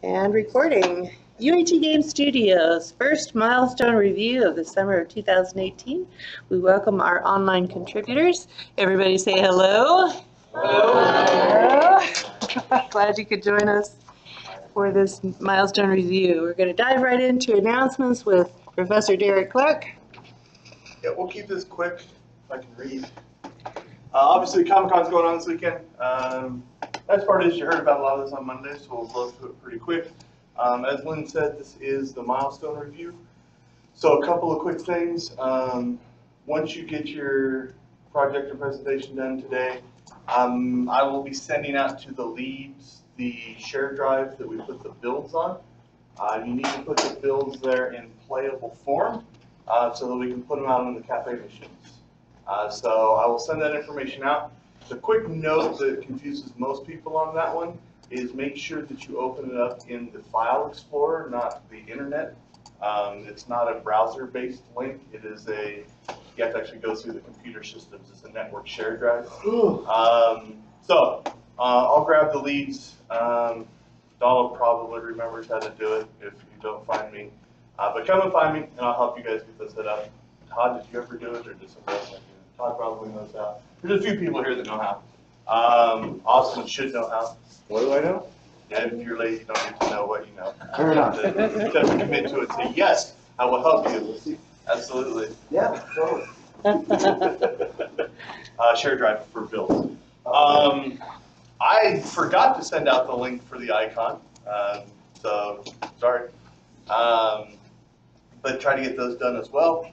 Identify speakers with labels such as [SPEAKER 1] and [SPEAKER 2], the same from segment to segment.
[SPEAKER 1] And recording. UAT Game Studios, first milestone review of the summer of 2018. We welcome our online contributors. Everybody say hello. Hello. Hello. Glad you could join us for this milestone review. We're going to dive right into announcements with Professor Derek Clark.
[SPEAKER 2] Yeah, we'll keep this quick if I can read. Obviously, Comic-Con's going on this weekend. Best part is you heard about a lot of this on Monday, so we'll blow through it pretty quick. As Lynn said, this is the milestone review. So a couple of quick things. Once you get your project and presentation done today, I will be sending out to the leads the share drive that we put the builds on. You need to put the builds there in playable form so that we can put them out on the cafe machines. So I will send that information out. The quick note that confuses most people on that one is make sure that you open it up in the File Explorer, not the internet. It's not a browser-based link. It is you have to actually go through the computer systems. It's a network share drive. I'll grab the leads. Donald probably remembers how to do it if you don't find me. But come and find me, and I'll help you guys get this set up. Todd, did you ever do it, or did somebody else like it? Todd probably knows how. There's a few people here that know how. Austin should know how.
[SPEAKER 3] What do I know?
[SPEAKER 2] Yeah, if you're lazy, you don't need to know what you know.
[SPEAKER 3] Fair enough.
[SPEAKER 2] You have to commit to it. Say, yes, I will help you. Absolutely.
[SPEAKER 3] Yeah, totally.
[SPEAKER 2] Share drive for builds. I forgot to send out the link for the icon, so sorry. But try to get those done as well.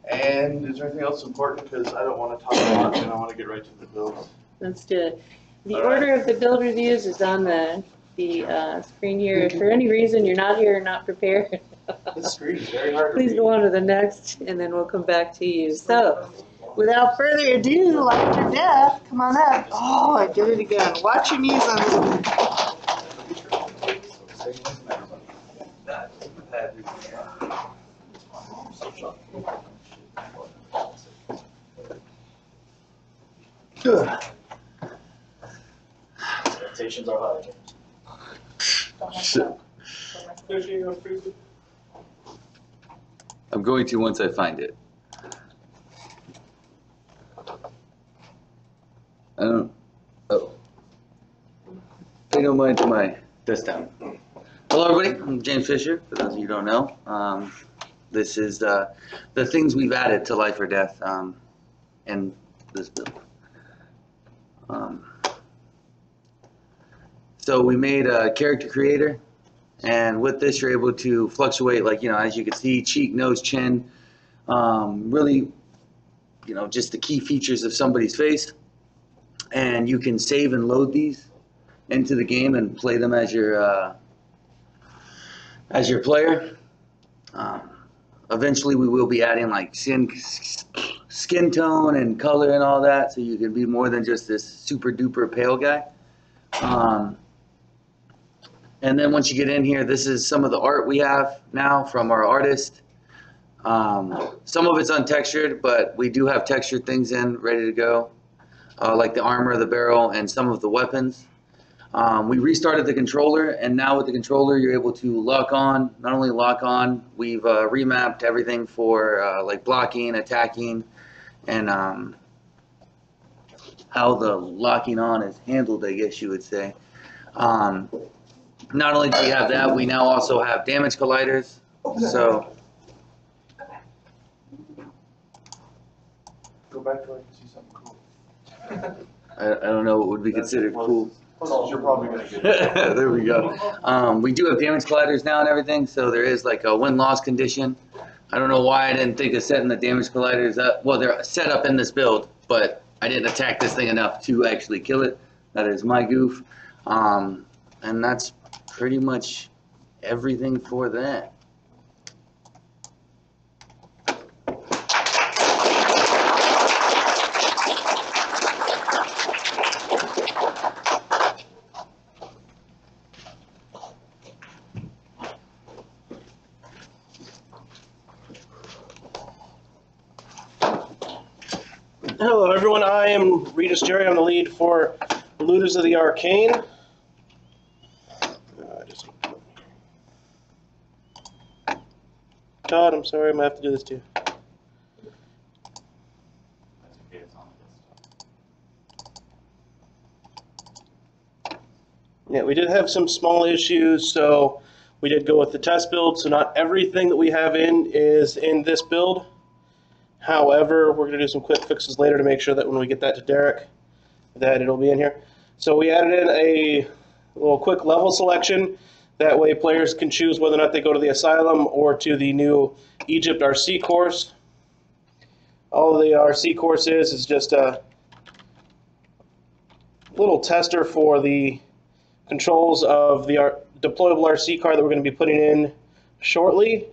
[SPEAKER 2] And is there anything else important? Because I don't want to talk a lot and I want to get right to the builds.
[SPEAKER 1] Let's do it. The order of the build reviews is on the screen here. If for any reason you're not here or not prepared,
[SPEAKER 3] This screen is very hard to
[SPEAKER 1] please
[SPEAKER 3] read.
[SPEAKER 1] go on to the next, and then we'll come back to you. So, without further ado, Light Your Death, come on up. Oh, I did it again. Watch your knees on this one.
[SPEAKER 3] Expectations are high.
[SPEAKER 4] I'm going to once I find it. I don't. Oh. Pay no mind to my desktop. Hello, everybody. I'm James Fisher. For those of you who don't know, this is the things we've added to Life or Death in this build. So we made a character creator, and with this you're able to fluctuate, like, as you can see, cheek, nose, chin, really, just the key features of somebody's face. And you can save and load these into the game and play them as your player. Eventually we will be adding like skin tone and color and all that, so you can be more than just this super duper pale guy. And then once you get in here, this is some of the art we have now from our artist. Some of it's untextured, but we do have textured things in, ready to go, like the armor, the barrel, and some of the weapons. We restarted the controller, and now with the controller, you're able to lock on. Not only lock on, we've remapped everything for like blocking, attacking, and how the locking on is handled, I guess you would say. Not only do we have that, we now also have damage colliders. So
[SPEAKER 2] Go back to where I can see something cool.
[SPEAKER 4] I don't know what would be considered cool.
[SPEAKER 2] You're probably going to get it.
[SPEAKER 4] There we go. We do have damage colliders now and everything, so there is like a win-loss condition. I don't know why I didn't think of setting the damage colliders up. Well, they're set up in this build, but I didn't attack this thing enough to actually kill it. That is my goof. And that's pretty much everything for that.
[SPEAKER 5] Hello everyone, I am Regis Jerry. I'm the lead for Looters of the Arcane. Just Todd, I'm sorry, I'm gonna have to do this too.
[SPEAKER 3] That's okay, it's on the desktop.
[SPEAKER 5] Yeah, we did have some small issues, so we did go with the test build. So not everything that we have in is in this build. However, we're gonna do some quick fixes later to make sure that when we get that to Derek, that it'll be in here. So we added in a little quick level selection. That way players can choose whether or not they go to the Asylum or to the new Egypt RC course. All the RC course is just a little tester for the controls of the deployable RC car that we're going to be putting in shortly.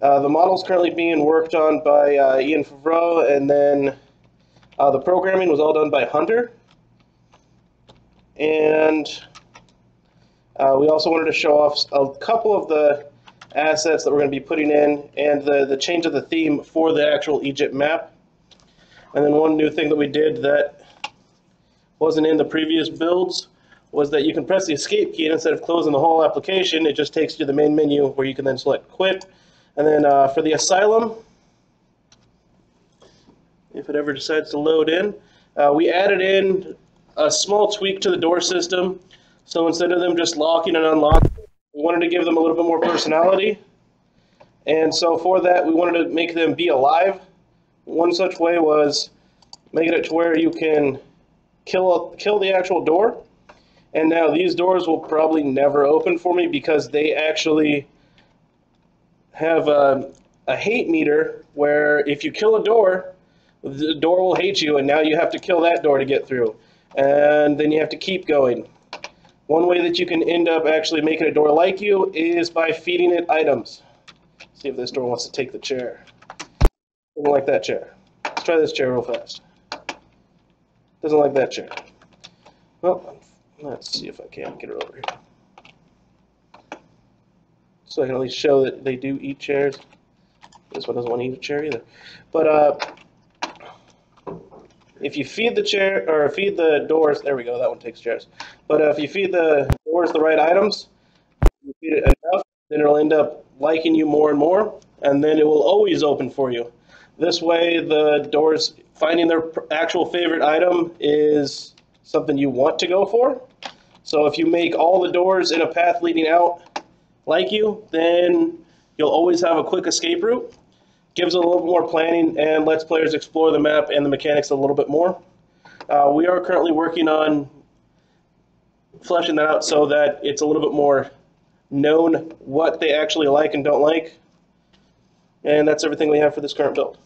[SPEAKER 5] The model's currently being worked on by Ian Favreau, and then the programming was all done by Hunter. And we also wanted to show off a couple of the assets that we're going to be putting in, and the change of the theme for the actual Egypt map. And then one new thing that we did that wasn't in the previous builds was that you can press the escape key, and instead of closing the whole application, it just takes you to the main menu where you can then select quit. And then for the Asylum, if it ever decides to load in, we added in a small tweak to the door system. So instead of them just locking and unlocking, we wanted to give them a little bit more personality. And so for that, we wanted to make them be alive. One such way was making it to where you can kill the actual door. And now these doors will probably never open for me because they actually have a hate meter where if you kill a door, the door will hate you, and now you have to kill that door to get through. And then you have to keep going. One way that you can end up actually making a door like you is by feeding it items. See if this door wants to take the chair. Doesn't like that chair. Let's try this chair real fast. Doesn't like that chair. Well, let's see if I can get her over here. So I can at least show that they do eat chairs. This one doesn't want to eat a chair either. But if you feed the chair, or feed the doors, there we go, that one takes chairs. But if you feed the doors the right items, you feed it enough, then it'll end up liking you more and more, and then it will always open for you. This way, the doors, finding their actual favorite item is something you want to go for. So if you make all the doors in a path leading out like you, then you'll always have a quick escape route. Gives it a little bit more planning and lets players explore the map and the mechanics a little bit more. We are currently working on fleshing that out so that it's a little bit more known what they actually like and don't like. And that's everything we have for this current build.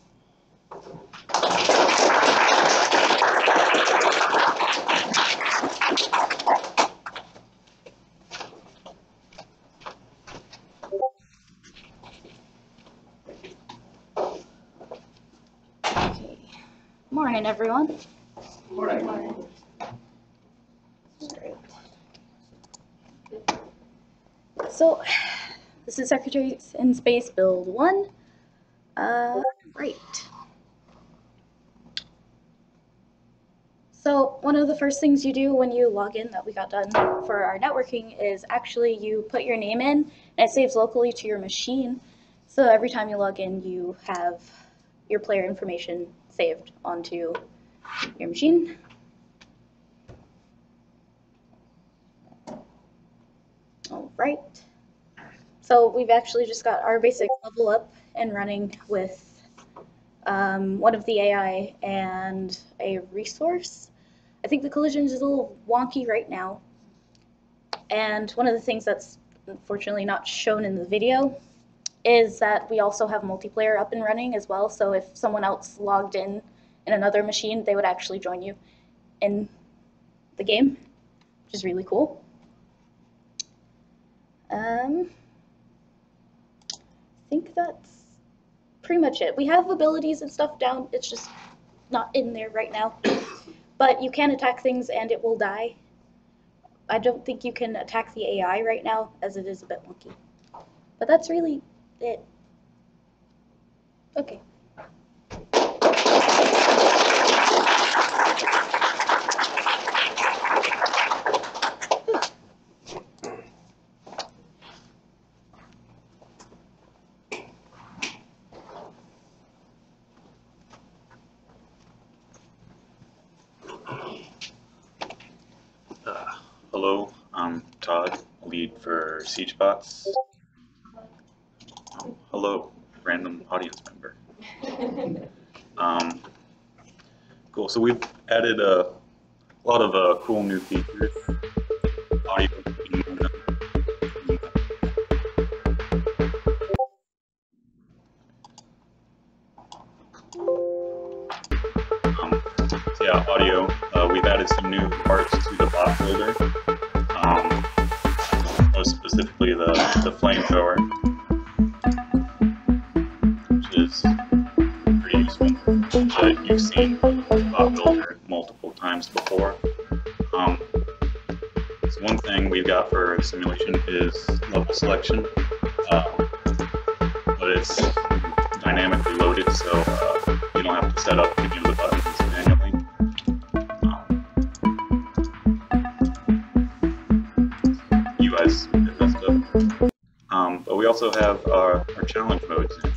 [SPEAKER 6] Morning, everyone.
[SPEAKER 3] Morning.
[SPEAKER 6] So, this is Secretary in Space Build 1. Great. So, one of the first things you do when you log in that we got done for our networking is actually you put your name in, and it saves locally to your machine. So every time you log in, you have your player information saved onto your machine. All right. So we've actually just got our basic level up and running with one of the AI and a resource. I think the collisions is a little wonky right now. And one of the things that's unfortunately not shown in the video is that we also have multiplayer up and running as well. So if someone else logged in another machine, they would actually join you in the game, which is really cool. I think that's pretty much it. We have abilities and stuff down. It's just not in there right now. But you can attack things and it will die. I don't think you can attack the AI right now, as it is a bit wonky. But that's really it. Okay.
[SPEAKER 7] I'm Todd, lead for SiegeBots. Oh, hello, random audience member. Cool, so we've added a lot of cool new features. Audio. So yeah, audio. We've added some new parts to the bot builder. Most specifically the flamethrower, which is pretty useful. You've seen bot builder multiple times before. So one thing we've got for simulation is level selection, but it's dynamically loaded, so you don't have to set up any of the buttons manually. UI's messed up. But we also have our challenge modes in.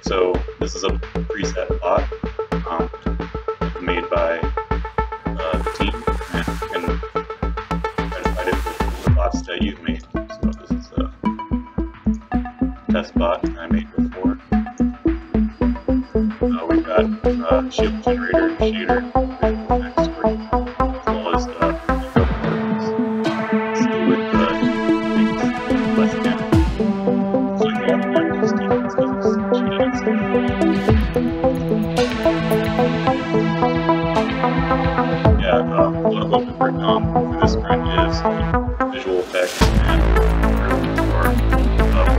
[SPEAKER 7] So this is a preset bot made by the team, and you can try to fight it with the bots that you've made. So this is a test bot I made before. We've got shield generator, shader, visual effects screen, as well as still with less damage. So you won't have these demons because it's cheated and stuff. Yeah, what we've worked on for this sprint is visual effects and for starter and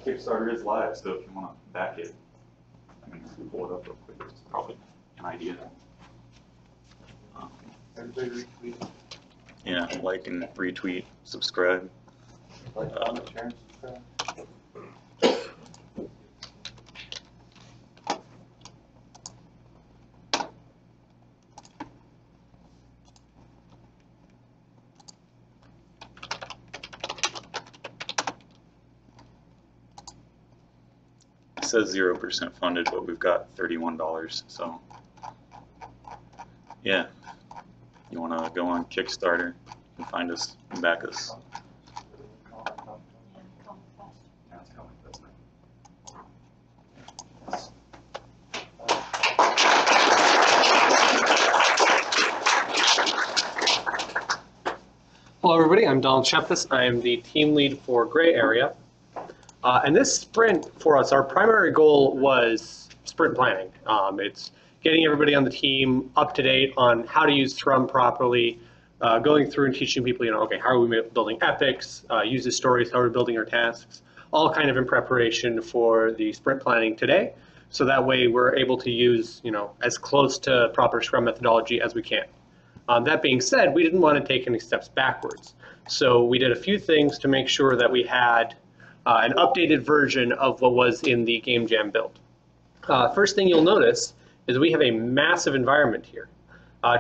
[SPEAKER 7] Kickstarter is live, so if you want to back it, I can pull it up real quick. It's probably an idea.
[SPEAKER 2] Everybody retweet.
[SPEAKER 7] Yeah, like and retweet, subscribe.
[SPEAKER 2] Like, comment, share, and subscribe.
[SPEAKER 7] It says 0% funded, but we've got $31, so yeah. You want to go on Kickstarter and find us and back us. Yeah, it's coming. That's nice.
[SPEAKER 8] Hello everybody, I'm Donald Shepthus. I am the team lead for Gray Area. And this sprint for us, our primary goal was sprint planning. It's getting everybody on the team up to date on how to use Scrum properly, going through and teaching people, okay, how are we building epics, user stories, how are we building our tasks, all kind of in preparation for the sprint planning today. So that way we're able to use, as close to proper Scrum methodology as we can. That being said, we didn't want to take any steps backwards. So we did a few things to make sure that we had an updated version of what was in the Game Jam build. First thing you'll notice is we have a massive environment here.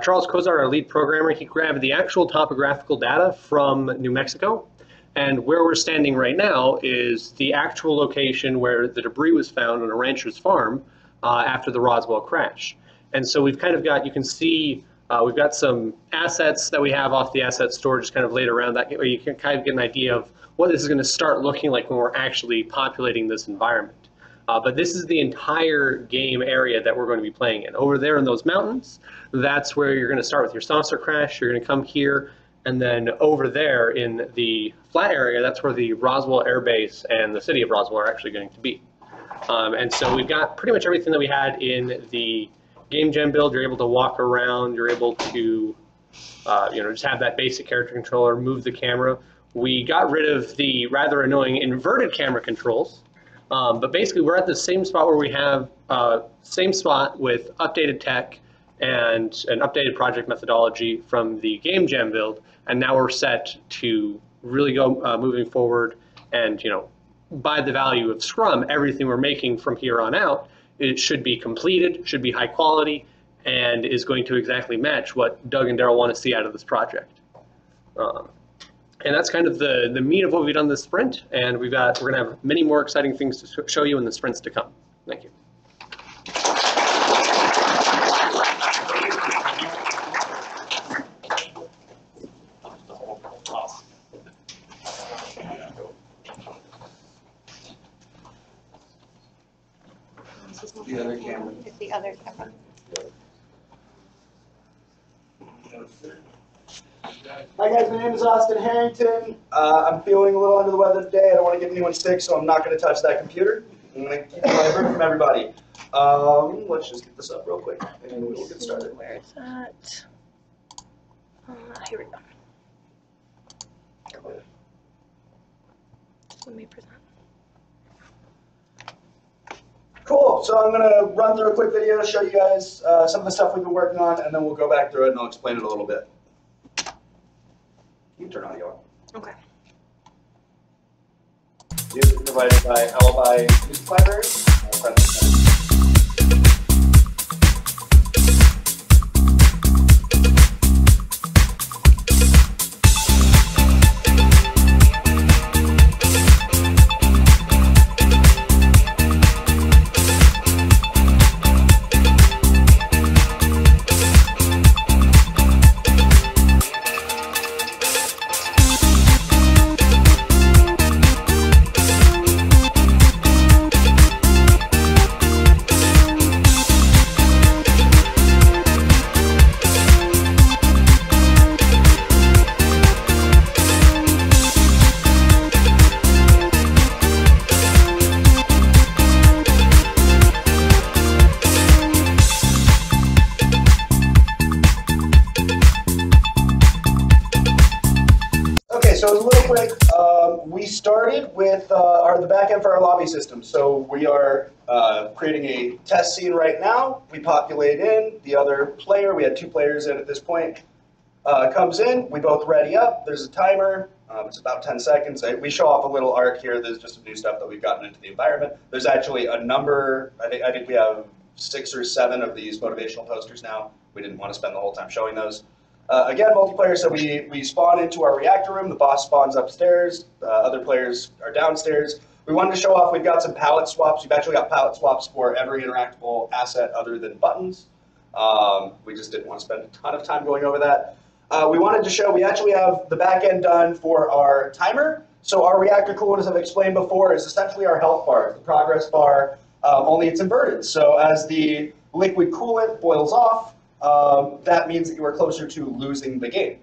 [SPEAKER 8] Charles Kozar, our lead programmer, he grabbed the actual topographical data from New Mexico, and where we're standing right now is the actual location where the debris was found on a rancher's farm after the Roswell crash. And so we've kind of got, you can see, we've got some assets that we have off the asset store just kind of laid around that, where you can kind of get an idea of what this is going to start looking like when we're actually populating this environment. But this is the entire game area that we're going to be playing in. Over there in those mountains, that's where you're going to start with your saucer crash. You're going to come here, and then over there in the flat area, that's where the Roswell Air Base and the city of Roswell are actually going to be. And so we've got pretty much everything that we had in the Game Jam build. You're able to walk around. You're able to just have that basic character controller, move the camera. We got rid of the rather annoying inverted camera controls, but basically we're at the same spot where we have same spot with updated tech and an updated project methodology from the Game Jam build, and now we're set to really go moving forward. And by the value of Scrum, everything we're making from here on out, it should be completed, should be high quality, and is going to exactly match what Doug and Daryl want to see out of this project. And that's kind of the meat of what we've done this sprint, and we're going to have many more exciting things to show you in the sprints to come. Thank you.
[SPEAKER 4] The other camera.
[SPEAKER 3] It's the other camera.
[SPEAKER 9] Hi guys, my name is Austin Harrington. I'm feeling a little under the weather today. I don't want to get anyone sick, so I'm not going to touch that computer. I'm going to keep my break from everybody. Let's just get this up real quick, and we'll get started.
[SPEAKER 1] Where is that? Here we go. Cool. Let me present.
[SPEAKER 9] Cool, so I'm going to run through a quick video, show you guys some of the stuff we've been working on, and then we'll go back through it and I'll explain it a little bit. You can turn audio on.
[SPEAKER 1] Okay.
[SPEAKER 9] Music provided by Alibi Music Library. So it was a little quick. We started with the back end for our lobby system. So we are creating a test scene right now. We populate in. The other player, we had 2 players in at this point, comes in. We both ready up. There's a timer. It's about 10 seconds. We show off a little arc here. There's just some new stuff that we've gotten into the environment. There's actually a number. I think we have 6 or 7 of these motivational posters now. We didn't want to spend the whole time showing those. Again, multiplayer, so we spawn into our reactor room. The boss spawns upstairs. Other players are downstairs. We wanted to show off we've got some palette swaps. We've actually got palette swaps for every interactable asset other than buttons. We just didn't want to spend a ton of time going over that. We wanted to show we actually have the back end done for our timer. So our reactor coolant, as I've explained before, is essentially our health bar, the progress bar, only it's inverted. So as the liquid coolant boils off, that means that you are closer to losing the game.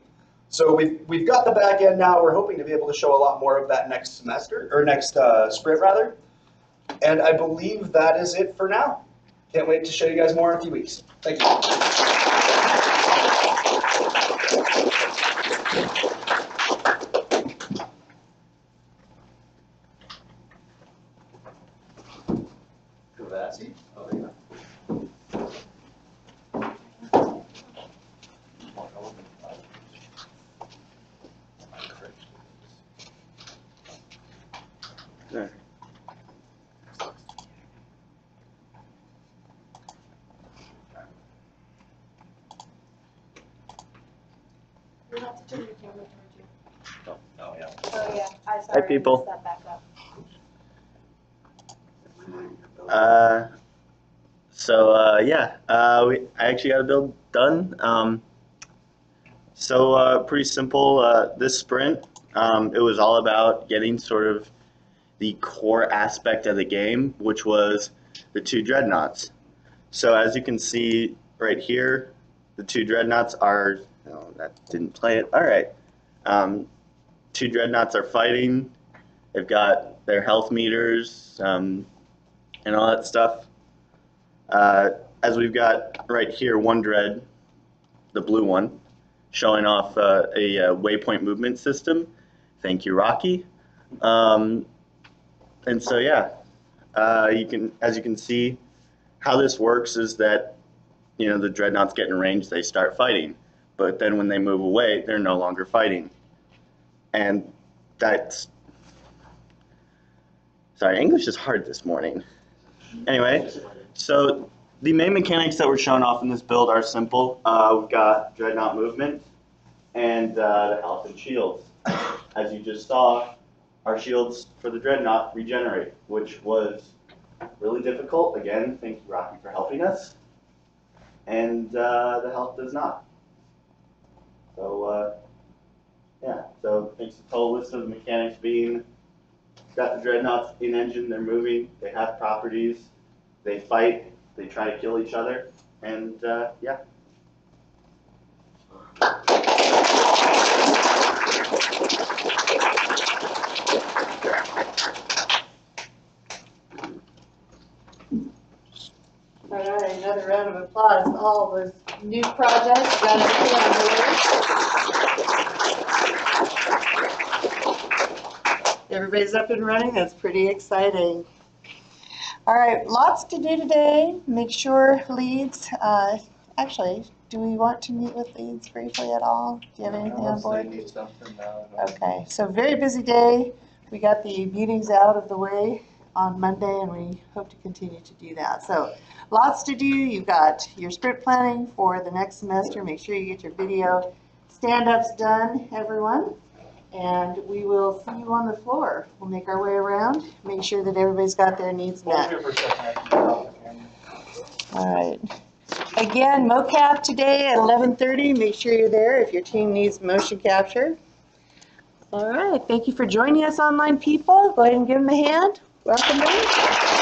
[SPEAKER 9] So we've got the back end now. We're hoping to be able to show a lot more of that next semester, or next sprint rather. And I believe that is it for now. Can't wait to show you guys more in a few weeks. Thank you. Oh, there you go.
[SPEAKER 4] There.
[SPEAKER 3] You have to turn your camera towards you.
[SPEAKER 9] Oh, yeah.
[SPEAKER 3] Oh, yeah. I sorry.
[SPEAKER 10] people.
[SPEAKER 3] Messed that back up.
[SPEAKER 10] I actually got a build done. Pretty simple. This sprint, it was all about getting sort of the core aspect of the game, which was the 2 dreadnoughts. So as you can see right here, the 2 dreadnoughts are, oh, that didn't play it. All right. 2 dreadnoughts are fighting. They've got their health meters and all that stuff. As we've got right here, one dread, the blue one, showing off a waypoint movement system. Thank you, Rocky. And so yeah, as you can see, how this works is that, you know, the dreadnoughts get in range, they start fighting, but then when they move away, they're no longer fighting. And that's, sorry, English is hard this morning. Anyway, so the main mechanics that were shown off in this build are simple. We've got Dreadnought movement and the health and shields. As you just saw, our shields for the Dreadnought regenerate, which was really difficult. Again, thank you, Rocky, for helping us. And the health does not. So, yeah, so thanks to the total list of the mechanics being, got the Dreadnoughts in engine, they're moving, they have properties, they fight, they try to kill each other, and yeah.
[SPEAKER 1] All right, another round of applause. All those new projects, got everything on board. Everybody's up and running. That's pretty exciting. All right, lots to do today. Make sure leads, actually, do we want to meet with leads briefly at all? Do you have anything on board? Okay, so very busy day. We got the meetings out of the way on Monday, and we hope to continue to do that. So lots to do. You've got your sprint planning for the next semester. Make sure you get your video stand-ups done, everyone. And we will see you on the floor. We'll make our way around, make sure that everybody's got their needs met. All right. Again, mocap today at 11:30. Make sure you're there if your team needs motion capture. All right. Thank you for joining us, online people. Go ahead and give them a hand. Welcome them.